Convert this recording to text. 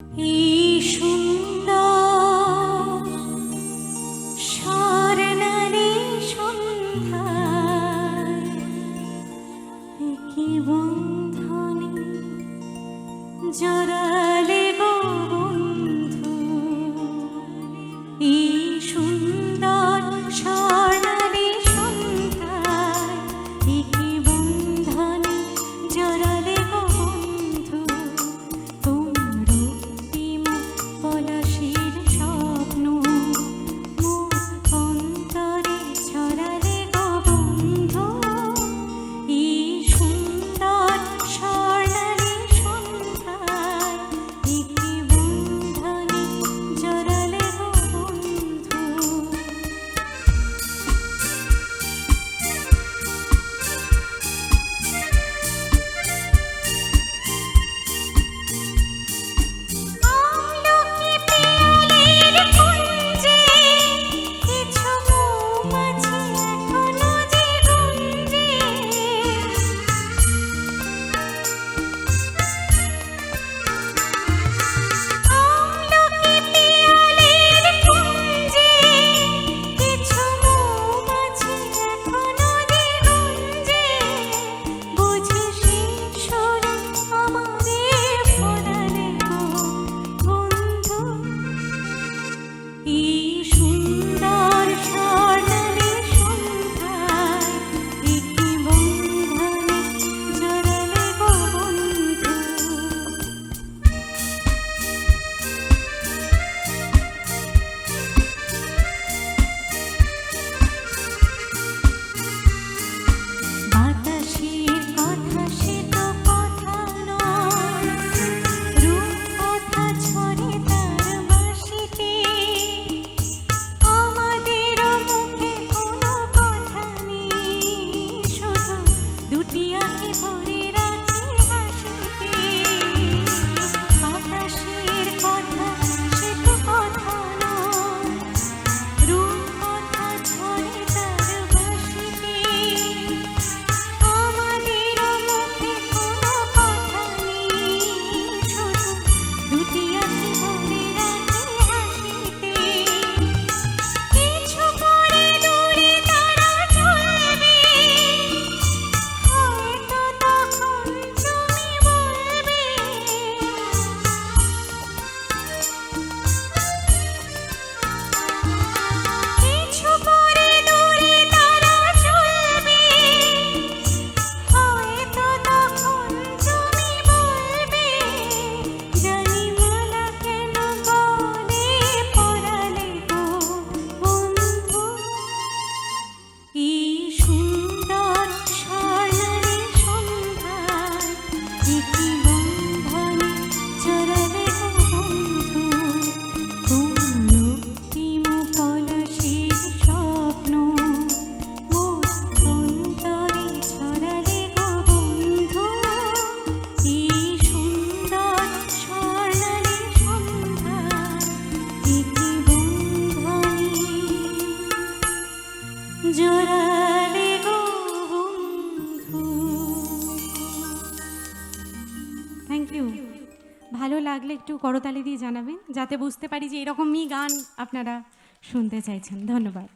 এই সুন্দর স্বর্ণালী সন্ধ্যায় কি বন্ধনে জড়ালে গো বন্ধু। এই সুন্দর স্বর্ণালী সন্ধ্যায় কি বন্ধনে জড়ালে গো বন্ধু। তোর রক্তিম পলাশির স্বপ্ন মোর অন্তরে ছড়ালে গো বন্ধু। এই সুন্দর স্বর্ণালী সন্ধ্যায় কি বন্ধনে জড়ালে গো বন্ধু। আমলকি পিয়ালির কুঞ্জে কিছু মৌমাছি এখনো যে গুঞ্জে। আমলকি পিয়ালির কুঞ্জে কিছু মৌমাছি এখনো যে গুঞ্জে। বুঝি সেই সুরে আমারে ফোনালে গো বন্ধু। এই সুন্দর স্বর্ণালী সন্ধ্যায় কি বন্ধনে জড়ালে গো বন্ধু। বাতাসের কথা সে তো কথা নয়, রূপ কথা ছড়ে তার বাঁশিতে। আমাদের মুখে কোনো কথা নেই, শুধু দুটি আঁখি ভরে রাখি হাসিতে। বাতাসের কথা সে তো কথা নয়, রূপ কথা ছড়ে তার বাঁশিতে। আমাদের মুখে কোনো কথা নেই, শুধু দুটি আঁখি ভরে রাখি হাসিতে। কিছু পরে দূরে তারা চলবে, হয়তো তখন তুমি বলবে। কিছু পরে দূরে তারা চলবে, হয়তো তখন তুমি বলবে। জানিমালা কেন গলে পরালে গো বন্ধু। এই সুন্দর স্বর্ণালী সন্ধ্যায় কি বন্ধনে জড়ালে গো বন্ধু। তোর রক্তিম পলাশির স্বপ্ন মোর অন্তরে ছড়ালে গো বন্ধু। এই সুন্দর স্বর্ণালী সন্ধ্যায় কি বন্ধনে জড়ালে গো বন্ধু। Thank you. ভালো লাগলে একটু করতালি দিয়ে জানাবেন, যাতে বুঝতে পারি যে এরকমই গান আপনারা শুনতে চাইছেন। ধন্যবাদ।